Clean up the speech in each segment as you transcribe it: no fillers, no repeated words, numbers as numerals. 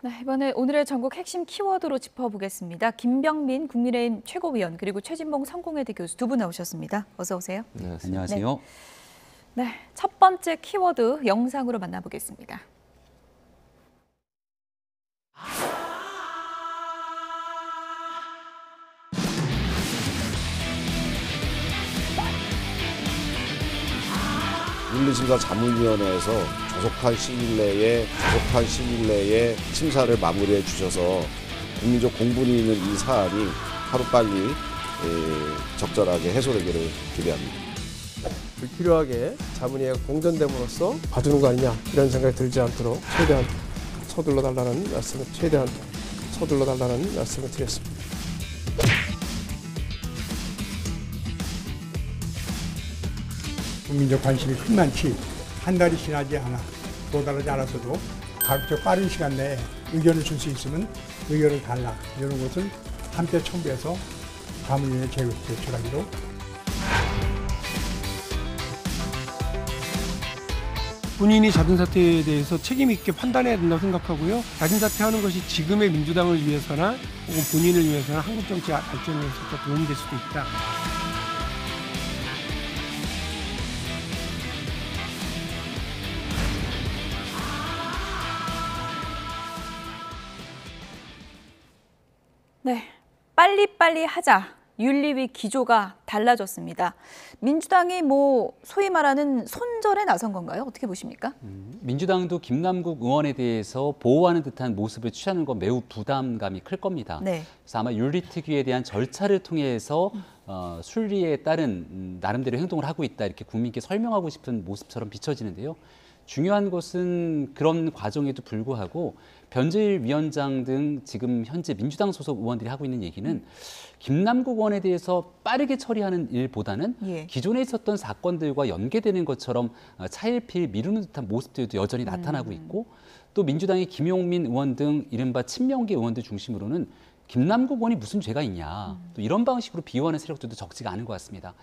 네, 이번에 오늘의 전국 핵심 키워드로 짚어보겠습니다. 김병민 국민의힘 최고위원 그리고 최진봉 성공회대 교수 두 분 나오셨습니다. 어서 오세요. 네, 안녕하세요. 네, 첫 번째 키워드 영상으로 만나보겠습니다. 윤리심사 자문위원회에서 조속한 시일 내에 심사를 마무리해 주셔서 국민적 공분이 있는 이 사안이 하루빨리 적절하게 해소되기를 기대합니다. 불필요하게 자문위가 공전됨으로써 봐주는 거 아니냐 이런 생각이 들지 않도록 최대한 서둘러 달라는 말씀을 드렸습니다. 국민적 관심이 충만치 한 달이 지나지 않아 도달하지 않았어도 가급적 빠른 시간 내에 의견을 줄 수 있으면 의견을 달라 이런 것을 함께 첨부해서 자문위원회에 제출하기로. 본인이 잦은 사태에 대해서 책임 있게 판단해야 된다고 생각하고요. 잦은 사퇴하는 것이 지금의 민주당을 위해서나 혹은 본인을 위해서나 한국 정치 발전에 있어서 도움이 될 수도 있다. 네, 빨리빨리 하자. 윤리위 기조가 달라졌습니다. 민주당이 소위 말하는 손절에 나선 건가요? 어떻게 보십니까? 민주당도 김남국 의원에 대해서 보호하는 듯한 모습을 취하는 건 매우 부담감이 클 겁니다. 네. 그래서 아마 윤리특위에 대한 절차를 통해서 순리에 따른 나름대로 행동을 하고 있다 이렇게 국민께 설명하고 싶은 모습처럼 비춰지는데요. 중요한 것은 그런 과정에도 불구하고 변재일 위원장 등 지금 현재 민주당 소속 의원들이 하고 있는 얘기는 김남국 의원에 대해서 빠르게 처리하는 일보다는 기존에 있었던 사건들과 연계되는 것처럼 차일피일 미루는 듯한 모습들도 여전히 나타나고 있고 또 민주당의 김용민 의원 등 이른바 친명계 의원들 중심으로는 김남국 의원이 무슨 죄가 있냐 또 이런 방식으로 비호하는 세력들도 적지가 않은 것 같습니다.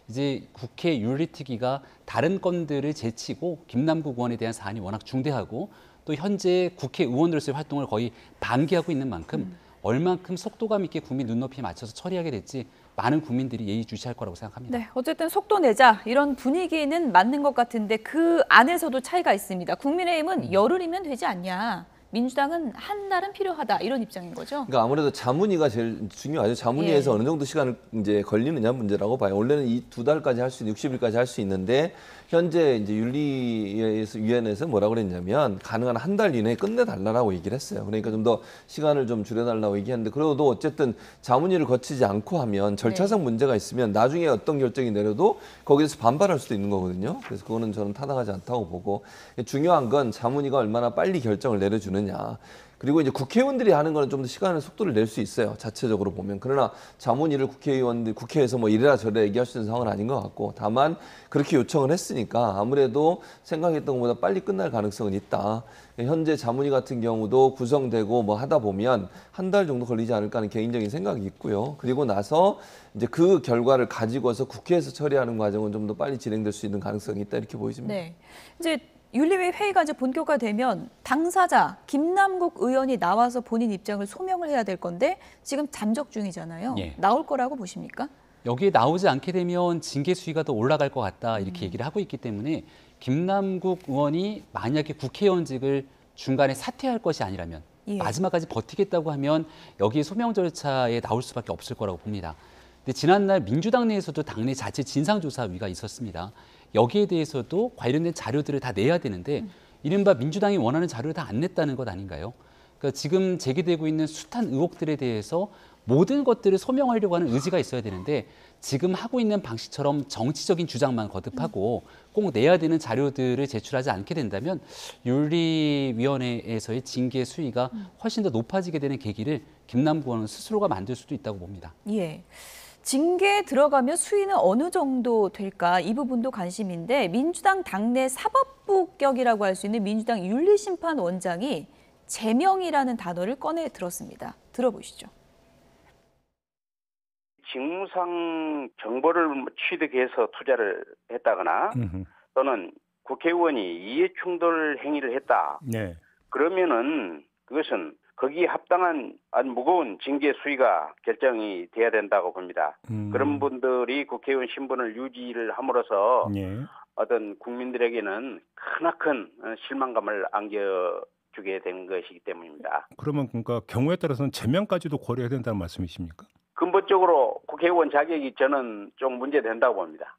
이제 국회 윤리특위가 다른 건들을 제치고 김남국 의원에 대한 사안이 워낙 중대하고 또 현재 국회의원으로서의 활동을 거의 반기하고 있는 만큼 얼만큼 속도감 있게 국민 눈높이에 맞춰서 처리하게 될지 많은 국민들이 예의주시할 거라고 생각합니다. 네, 어쨌든 속도 내자 이런 분위기는 맞는 것 같은데 그 안에서도 차이가 있습니다. 국민의힘은 열흘이면 되지 않냐. 민주당은 한 달은 필요하다 이런 입장인 거죠. 그러니까 아무래도 자문위가 제일 중요하죠. 자문위에서 어느 정도 시간을 이제 걸리느냐 문제라고 봐요. 원래는 이 2달까지 할 수 있는 60일까지 할 수 있는데 현재 이제 윤리위원회에서 뭐라고 그랬냐면 가능한 한 달 이내에 끝내달라고 얘기를 했어요. 그러니까 좀 더 시간을 좀 줄여달라고 얘기했는데 그래도 어쨌든 자문위를 거치지 않고 하면 절차상 문제가 있으면 나중에 어떤 결정이 내려도 거기에서 반발할 수도 있는 거거든요. 그래서 그거는 저는 타당하지 않다고 보고 중요한 건 자문위가 얼마나 빨리 결정을 내려주느냐. 그리고 이제 국회의원들이 하는 거는 좀 더 시간을 속도를 낼 수 있어요. 자체적으로 보면. 그러나 자문위를 국회에서 뭐 이래라 저래라 얘기할 수 있는 상황은 아닌 것 같고 다만 그렇게 요청을 했으니까 아무래도 생각했던 것보다 빨리 끝날 가능성은 있다. 현재 자문위 같은 경우도 구성되고 뭐 하다 보면 한 달 정도 걸리지 않을까 하는 개인적인 생각이 있고요. 그리고 나서 이제 그 결과를 가지고서 국회에서 처리하는 과정은 좀 더 빨리 진행될 수 있는 가능성이 있다 이렇게 보여집니다. 네. 이제 윤리위 회의가 이제 본격화되면 당사자 김남국 의원이 나와서 본인 입장을 소명을 해야 될 건데 지금 잠적 중이잖아요. 나올 거라고 보십니까? 여기에 나오지 않게 되면 징계 수위가 더 올라갈 것 같다 이렇게 얘기를 하고 있기 때문에 김남국 의원이 만약에 국회의원직을 중간에 사퇴할 것이 아니라면 마지막까지 버티겠다고 하면 여기에 소명 절차에 나올 수밖에 없을 거라고 봅니다. 근데 지난날 민주당 내에서도 당내 자체 진상조사위가 있었습니다. 여기에 대해서도 관련된 자료들을 다 내야 되는데 이른바 민주당이 원하는 자료를 다 안 냈다는 것 아닌가요? 그러니까 지금 제기되고 있는 숱한 의혹들에 대해서 모든 것들을 소명하려고 하는 의지가 있어야 되는데 지금 하고 있는 방식처럼 정치적인 주장만 거듭하고 꼭 내야 되는 자료들을 제출하지 않게 된다면 윤리위원회에서의 징계 수위가 훨씬 더 높아지게 되는 계기를 김남국 의원은 스스로가 만들 수도 있다고 봅니다. 예. 징계에 들어가면 수위는 어느 정도 될까? 이 부분도 관심인데 민주당 당내 사법부격이라고 할 수 있는 민주당 윤리심판원장이 제명이라는 단어를 꺼내 들었습니다. 들어보시죠. 직무상 정보를 취득해서 투자를 했다거나 또는 국회의원이 이해충돌 행위를 했다. 그러면은 그것은 거기에 합당한 아주 무거운 징계 수위가 결정이 돼야 된다고 봅니다. 그런 분들이 국회의원 신분을 유지를 함으로써 예. 어떤 국민들에게는 크나큰 실망감을 안겨주게 된 것이기 때문입니다. 그러면 그러니까 경우에 따라서는 제명까지도 고려해야 된다는 말씀이십니까? 근본적으로 국회의원 자격이 저는 좀 문제된다고 봅니다.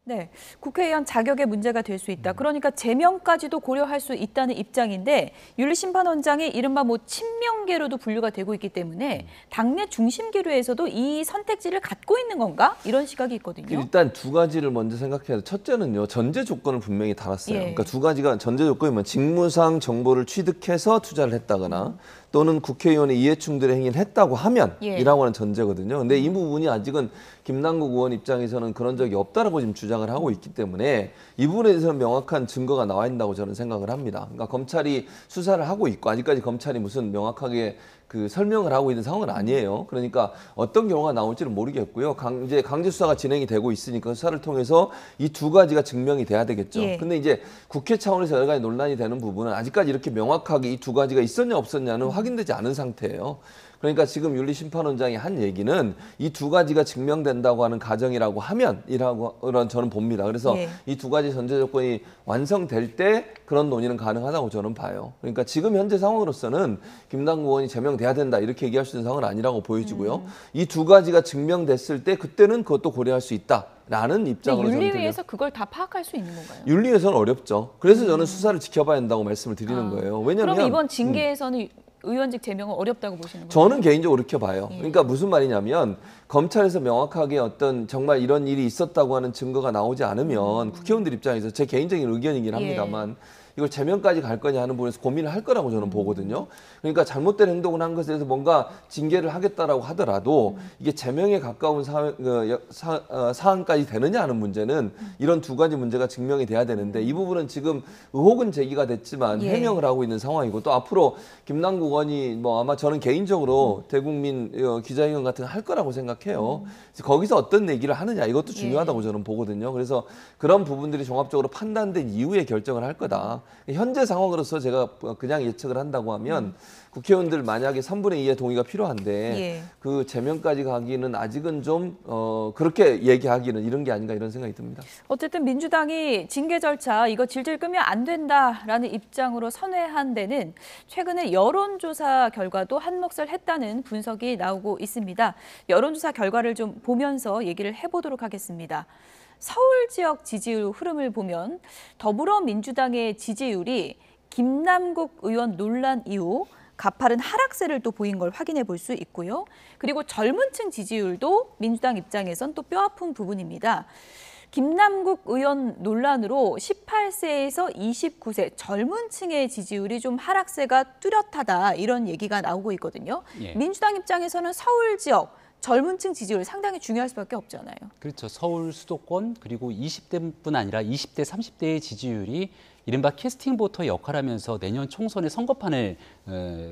네, 국회의원 자격에 문제가 될 수 있다. 그러니까 제명까지도 고려할 수 있다는 입장인데 윤리심판원장이 이른바 친명계로도 분류가 되고 있기 때문에 당내 중심계류에서도 이 선택지를 갖고 있는 건가? 이런 시각이 있거든요. 일단 두 가지를 먼저 생각해야 돼. 첫째는요, 전제 조건을 분명히 달았어요. 예. 그러니까 두 가지가 전제 조건이면 직무상 정보를 취득해서 투자를 했다거나 또는 국회의원의 이해충돌의 행위를 했다고 하면 예. 이라고 하는 전제거든요. 근데 이 부분이 아직은 김남국 의원 입장에서는 그런 적이 없다라고 지금 주장을 하고 있기 때문에 이 부분에 대해서는 명확한 증거가 나와 있다고 저는 생각을 합니다. 그러니까 검찰이 수사를 하고 있고 아직까지 검찰이 무슨 명확하게 그 설명을 하고 있는 상황은 아니에요. 그러니까 어떤 경우가 나올지는 모르겠고요. 강제 수사가 진행이 되고 있으니까 수사를 통해서 이 두 가지가 증명이 돼야 되겠죠. 예. 근데 이제 국회 차원에서 여러 가지 논란이 되는 부분은 아직까지 이렇게 명확하게 이 두 가지가 있었냐 없었냐는 확인되지 않은 상태예요. 그러니까 지금 윤리심판원장이 한 얘기는 이 두 가지가 증명된다고 하는 가정이라고 하면 이라고 저는 봅니다. 그래서 예. 이 두 가지 전제 조건이 완성될 때 그런 논의는 가능하다고 저는 봐요. 그러니까 지금 현재 상황으로서는 김남국 의원이 제명돼야 된다 이렇게 얘기할 수 있는 상황은 아니라고 보여지고요. 이 두 가지가 증명됐을 때 그때는 그것도 고려할 수 있다라는 입장으로 저는 윤리위에서 그걸 다 파악할 수 있는 건가요? 윤리에서는 어렵죠. 그래서 저는 수사를 지켜봐야 된다고 말씀을 드리는 거예요. 왜냐하면 그럼 이번 징계에서는 의원직 제명은 어렵다고 보시는 거예요? 저는 개인적으로 그렇게 봐요. 예. 그러니까 무슨 말이냐면 검찰에서 명확하게 어떤 정말 이런 일이 있었다고 하는 증거가 나오지 않으면 국회의원들 입장에서 제 개인적인 의견이긴 합니다만 이걸 제명까지 갈 거냐 하는 부분에서 고민을 할 거라고 저는 보거든요. 그러니까 잘못된 행동을 한 것에 대해서 뭔가 징계를 하겠다라고 하더라도 이게 제명에 가까운 사안까지 되느냐 하는 문제는 이런 두 가지 문제가 증명이 돼야 되는데 이 부분은 지금 의혹은 제기가 됐지만 예. 해명을 하고 있는 상황이고 또 앞으로 김남국 의원이 아마 저는 개인적으로 대국민 기자회견 같은 거 할 거라고 생각해요. 그래서 거기서 어떤 얘기를 하느냐 이것도 중요하다고 저는 보거든요. 그래서 그런 부분들이 종합적으로 판단된 이후에 결정을 할 거다. 현재 상황으로서 제가 그냥 예측을 한다고 하면 국회의원들 만약에 3분의 2의 동의가 필요한데 예. 그 제명까지 가기는 아직은 좀 그렇게 얘기하기는 이런 게 아닌가 이런 생각이 듭니다. 어쨌든 민주당이 징계 절차 이거 질질 끄면 안 된다라는 입장으로 선회한 데는 최근에 여론조사 결과도 한몫을 했다는 분석이 나오고 있습니다. 여론조사 결과를 좀 보면서 얘기를 해보도록 하겠습니다. 서울 지역 지지율 흐름을 보면 더불어민주당의 지지율이 김남국 의원 논란 이후 가파른 하락세를 또 보인 걸 확인해 볼 수 있고요. 그리고 젊은 층 지지율도 민주당 입장에선 또 뼈아픈 부분입니다. 김남국 의원 논란으로 18세에서 29세 젊은 층의 지지율이 좀 하락세가 뚜렷하다 이런 얘기가 나오고 있거든요. 예. 민주당 입장에서는 서울 지역 젊은 층 지지율 상당히 중요할 수밖에 없잖아요. 그렇죠. 서울 수도권 그리고 20대뿐 아니라 20대, 30대의 지지율이 이른바 캐스팅 보터의 역할을 하면서 내년 총선의 선거판을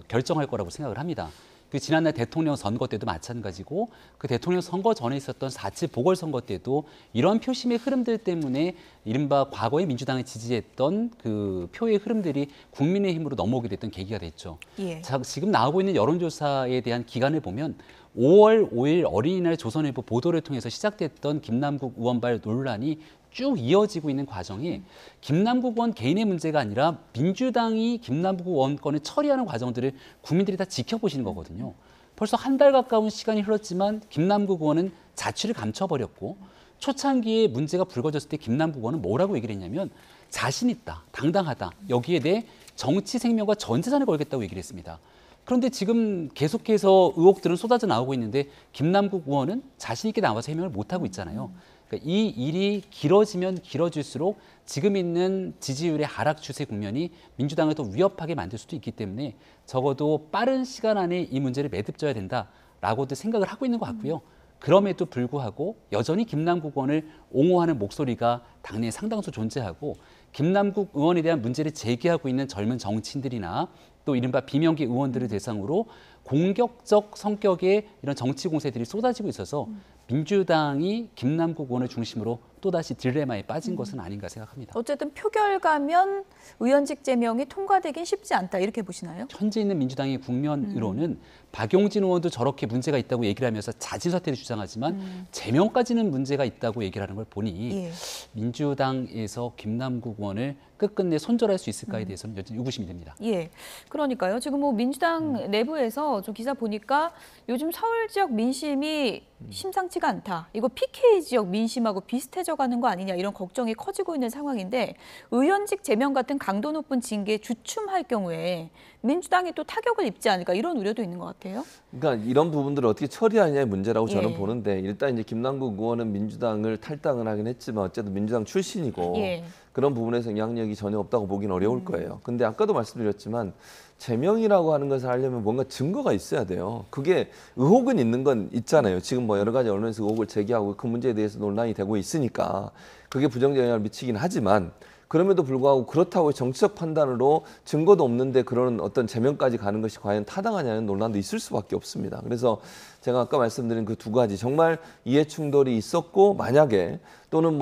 결정할 거라고 생각을 합니다. 그 지난날 대통령 선거 때도 마찬가지고 그 대통령 선거 전에 있었던 4.7 보궐선거 때도 이러한 표심의 흐름들 때문에 이른바 과거에 민주당을 지지했던 그 표의 흐름들이 국민의힘으로 넘어오게 됐던 계기가 됐죠. 예. 자, 지금 나오고 있는 여론조사에 대한 기간을 보면 5월 5일 어린이날 조선일보 보도를 통해서 시작됐던 김남국 의원발 논란이 쭉 이어지고 있는 과정이 김남국 의원 개인의 문제가 아니라 민주당이 김남국 의원 건을 처리하는 과정들을 국민들이 다 지켜보시는 거거든요. 벌써 한 달 가까운 시간이 흘렀지만 김남국 의원은 자취를 감춰버렸고 초창기에 문제가 불거졌을 때 김남국 의원은 뭐라고 얘기를 했냐면 자신 있다, 당당하다, 여기에 대해 정치 생명과 전 재산을 걸겠다고 얘기를 했습니다. 그런데 지금 계속해서 의혹들은 쏟아져 나오고 있는데 김남국 의원은 자신 있게 나와서 해명을 못하고 있잖아요. 그러니까 이 일이 길어지면 길어질수록 지금 있는 지지율의 하락 추세 국면이 민주당을 더 위협하게 만들 수도 있기 때문에 적어도 빠른 시간 안에 이 문제를 매듭져야 된다라고도 생각을 하고 있는 것 같고요. 그럼에도 불구하고 여전히 김남국 의원을 옹호하는 목소리가 당내에 상당수 존재하고 김남국 의원에 대한 문제를 제기하고 있는 젊은 정치인들이나 또 이른바 비명계 의원들을 대상으로 공격적 성격의 이런 정치 공세들이 쏟아지고 있어서 민주당이 김남국 의원을 중심으로 또 또다시 딜레마에 빠진 것은 아닌가 생각합니다. 어쨌든 표결가면 의원직 제명이 통과되긴 쉽지 않다 이렇게 보시나요? 현재 있는 민주당의 국면으로는 박용진 의원도 저렇게 문제가 있다고 얘기를 하면서 자진 사퇴를 주장하지만 제명까지는 문제가 있다고 얘기를 하는 걸 보니 예. 민주당에서 김남국 의원을 끝끝내 손절할 수 있을까에 대해서는 여전히 의구심이 됩니다. 예, 그러니까요. 지금 뭐 민주당 내부에서 좀 기사 보니까 요즘 서울 지역 민심이 심상치가 않다. 이거 PK 지역 민심하고 비슷해져 가는 거 아니냐 이런 걱정이 커지고 있는 상황인데 의원직 제명 같은 강도 높은 징계에 주춤할 경우에 민주당이 또 타격을 입지 않을까 이런 우려도 있는 것 같아요. 그러니까 이런 부분들을 어떻게 처리하느냐의 문제라고 저는 예. 보는데 일단 이제 김남국 의원은 민주당을 탈당을 하긴 했지만 어쨌든 민주당 출신이고 예. 그런 부분에서 영향력이 전혀 없다고 보기는 어려울 거예요. 근데 아까도 말씀드렸지만 제명이라고 하는 것을 하려면 뭔가 증거가 있어야 돼요. 그게 의혹은 있는 건 있잖아요. 지금 뭐 여러 가지 언론에서 의혹을 제기하고 그 문제에 대해서 논란이 되고 있으니까 그게 부정적 영향을 미치긴 하지만 그럼에도 불구하고 그렇다고 정치적 판단으로 증거도 없는데 그런 어떤 제명까지 가는 것이 과연 타당하냐는 논란도 있을 수밖에 없습니다. 그래서 제가 아까 말씀드린 그 두 가지 정말 이해 충돌이 있었고 만약에 또는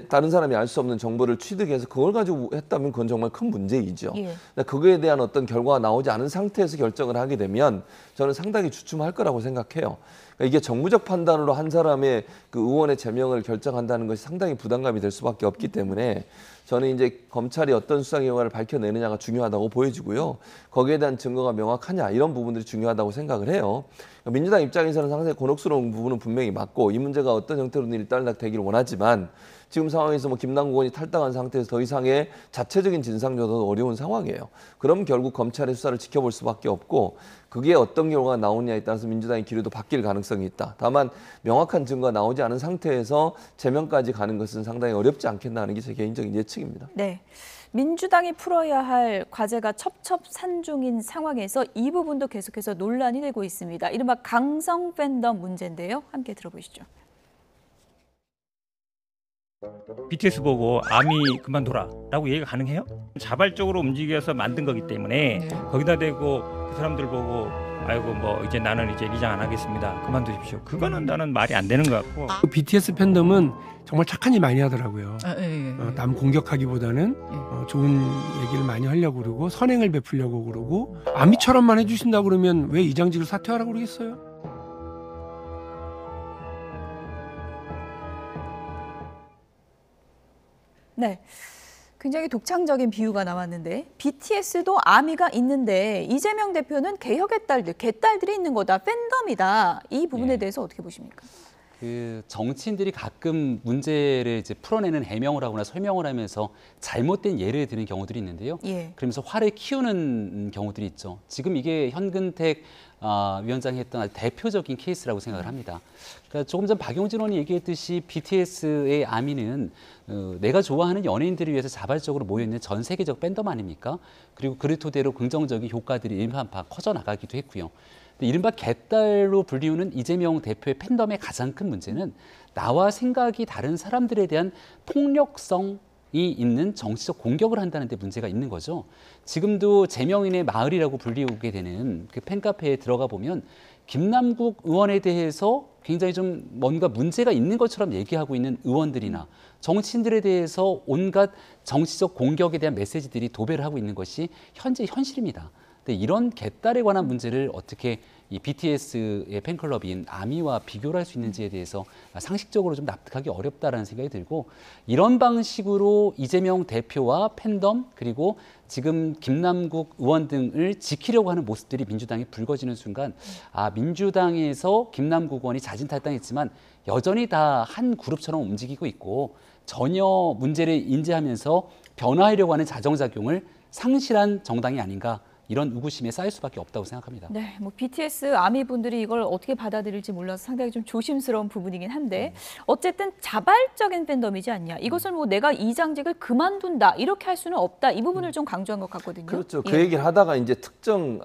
다른 사람이 알 수 없는 정보를 취득해서 그걸 가지고 했다면 그건 정말 큰 문제이죠. 예. 그거에 대한 어떤 결과가 나오지 않은 상태에서 결정을 하게 되면 저는 상당히 주춤할 거라고 생각해요. 이게 정무적 판단으로 한 사람의 그 의원의 제명을 결정한다는 것이 상당히 부담감이 될 수밖에 없기 때문에 저는 이제 검찰이 어떤 수사 결과를 밝혀내느냐가 중요하다고 보여지고요. 거기에 대한 증거가 명확하냐 이런 부분들이 중요하다고 생각을 해요. 민주당 입장에서는 상당히 곤혹스러운 부분은 분명히 맞고 이 문제가 어떤 형태로든 일단락 되기를 원하지만 지금 상황에서 뭐 김남국 의원이 탈당한 상태에서 더 이상의 자체적인 진상조사도 어려운 상황이에요. 그럼 결국 검찰의 수사를 지켜볼 수밖에 없고 그게 어떤 결과가 나오느냐에 따라서 민주당의 기류도 바뀔 가능성이 있다. 다만 명확한 증거가 나오지 않은 상태에서 제명까지 가는 것은 상당히 어렵지 않겠나는 게 제 개인적인 예측입니다. 네. 민주당이 풀어야 할 과제가 첩첩산중인 상황에서 이 부분도 계속해서 논란이 되고 있습니다. 이른바 강성 팬덤 문제인데요. 함께 들어보시죠. BTS 보고 아미 그만둬라 라고 얘기가 가능해요? 자발적으로 움직여서 만든 거기 때문에 거기다 대고 그 사람들 보고 아이고 뭐 이제 나는 이제 리장 안 하겠습니다 그만두십시오 그거는 나는 말이 안 되는 것 같고 BTS 팬덤은 정말 착한 일 많이 하더라고요. 남 공격하기보다는 좋은 얘기를 많이 하려고 그러고 선행을 베풀려고 그러고 아미처럼만 해주신다 그러면 왜 이장직을 사퇴하라고 그러겠어요? 네. 굉장히 독창적인 비유가 나왔는데 BTS도 아미가 있는데 이재명 대표는 개혁의 딸들, 개딸들이 있는 거다, 팬덤이다. 이 부분에 대해서 어떻게 보십니까? 그 정치인들이 가끔 문제를 이제 풀어내는 해명을 하거나 설명을 하면서 잘못된 예를 드는 경우들이 있는데요. 예. 그러면서 화를 키우는 경우들이 있죠. 지금 이게 현근택 위원장이 했던 아주 대표적인 케이스라고 생각을 합니다. 그러니까 조금 전 박용진 의원이 얘기했듯이 BTS의 아미는 내가 좋아하는 연예인들을 위해서 자발적으로 모여있는 전 세계적 팬덤 아닙니까? 그리고 그 토대로 긍정적인 효과들이 일반파 커져나가기도 했고요. 이른바 개딸로 불리우는 이재명 대표의 팬덤의 가장 큰 문제는 나와 생각이 다른 사람들에 대한 폭력성이 있는 정치적 공격을 한다는 데 문제가 있는 거죠. 지금도 제명인의 마을이라고 불리우게 되는 그 팬카페에 들어가 보면 김남국 의원에 대해서 굉장히 좀 뭔가 문제가 있는 것처럼 얘기하고 있는 의원들이나 정치인들에 대해서 온갖 정치적 공격에 대한 메시지들이 도배를 하고 있는 것이 현재 현실입니다. 근데 이런 개딸에 관한 문제를 어떻게 이 BTS의 팬클럽인 아미와 비교를 할 수 있는지에 대해서 상식적으로 좀 납득하기 어렵다라는 생각이 들고 이런 방식으로 이재명 대표와 팬덤 그리고 지금 김남국 의원 등을 지키려고 하는 모습들이 민주당에 불거지는 순간 민주당에서 김남국 의원이 자진 탈당했지만 여전히 다 한 그룹처럼 움직이고 있고 전혀 문제를 인지하면서 변화하려고 하는 자정작용을 상실한 정당이 아닌가 이런 의구심에 쌓일 수밖에 없다고 생각합니다. 네, 뭐 BTS 아미 분들이 이걸 어떻게 받아들일지 몰라서 상당히 좀 조심스러운 부분이긴 한데 어쨌든 자발적인 팬덤이지 않냐. 이것을 뭐 내가 이장직을 그만둔다 이렇게 할 수는 없다. 이 부분을 좀 강조한 것 같거든요. 그렇죠. 그 얘기를 하다가 이제 특정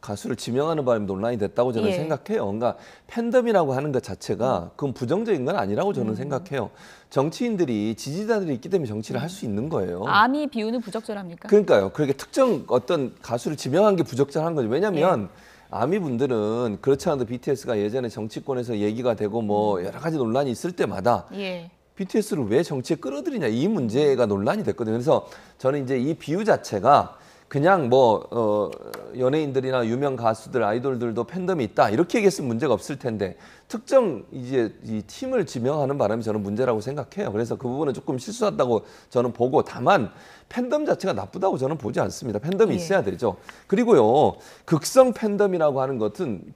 가수를 지명하는 바람에 논란이 됐다고 저는 생각해요. 그러니까 팬덤이라고 하는 것 자체가 그건 부정적인 건 아니라고 저는 생각해요. 정치인들이 지지자들이 있기 때문에 정치를 할 수 있는 거예요. 아미 비유는 부적절합니까? 그러니까요. 그렇게 특정 어떤 가수를 지명한 게 부적절한 거죠. 왜냐하면 아미 분들은 그렇지 않아도 BTS가 예전에 정치권에서 얘기가 되고 뭐 여러 가지 논란이 있을 때마다 예. BTS를 왜 정치에 끌어들이냐 이 문제가 논란이 됐거든요. 그래서 저는 이제 이 비유 자체가 그냥 뭐 연예인들이나 유명 가수들, 아이돌들도 팬덤이 있다 이렇게 얘기했으면 문제가 없을 텐데 특정 이제 이 팀을 지명하는 바람이 저는 문제라고 생각해요. 그래서 그 부분은 조금 실수했다고 저는 보고 다만 팬덤 자체가 나쁘다고 저는 보지 않습니다. 팬덤이 있어야 되죠. 그리고요 극성 팬덤이라고 하는 것은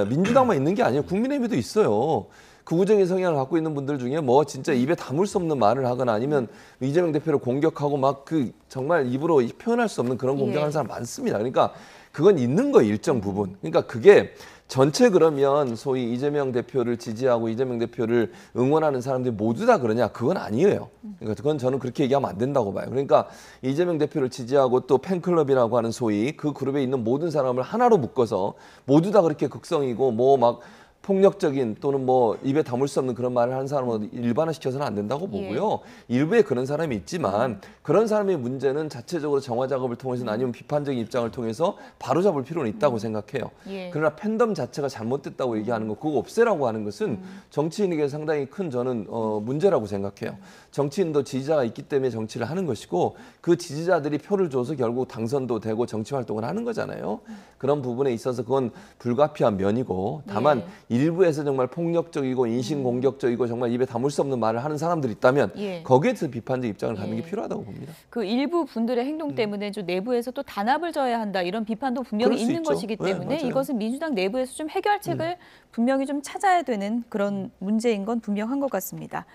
민주당만 있는 게 아니에요. 국민의힘에도 있어요. 극우적인 성향을 갖고 있는 분들 중에 뭐 진짜 입에 담을 수 없는 말을 하거나 아니면 이재명 대표를 공격하고 막 그 정말 입으로 표현할 수 없는 그런 공격하는 사람 많습니다. 그러니까 그건 있는 거예요, 일정 부분. 그러니까 그게 전체 그러면 소위 이재명 대표를 지지하고 이재명 대표를 응원하는 사람들이 모두 다 그러냐? 그건 아니에요. 그러니까 그건 저는 그렇게 얘기하면 안 된다고 봐요. 그러니까 이재명 대표를 지지하고 또 팬클럽이라고 하는 소위 그 그룹에 있는 모든 사람을 하나로 묶어서 모두 다 그렇게 극성이고 뭐 막 폭력적인 또는 뭐 입에 담을 수 없는 그런 말을 하는 사람은 일반화시켜서는 안 된다고 보고요. 일부에 그런 사람이 있지만 그런 사람의 문제는 자체적으로 정화 작업을 통해서는 아니면 비판적인 입장을 통해서 바로잡을 필요는 있다고 생각해요. 그러나 팬덤 자체가 잘못됐다고 얘기하는 거 그거 없애라고 하는 것은 정치인에게 상당히 큰 저는 문제라고 생각해요. 정치인도 지지자가 있기 때문에 정치를 하는 것이고 그 지지자들이 표를 줘서 결국 당선도 되고 정치 활동을 하는 거잖아요. 그런 부분에 있어서 그건 불가피한 면이고 다만 일부에서 정말 폭력적이고 인신공격적이고 정말 입에 담을 수 없는 말을 하는 사람들이 있다면 거기에 대해서 비판적 입장을 갖는 게 필요하다고 봅니다. 그 일부 분들의 행동 때문에 좀 내부에서 또 단합을 져야 한다 이런 비판도 분명히 있는 것이기 때문에 이것은 민주당 내부에서 좀 해결책을 분명히 좀 찾아야 되는 그런 문제인 건 분명한 것 같습니다.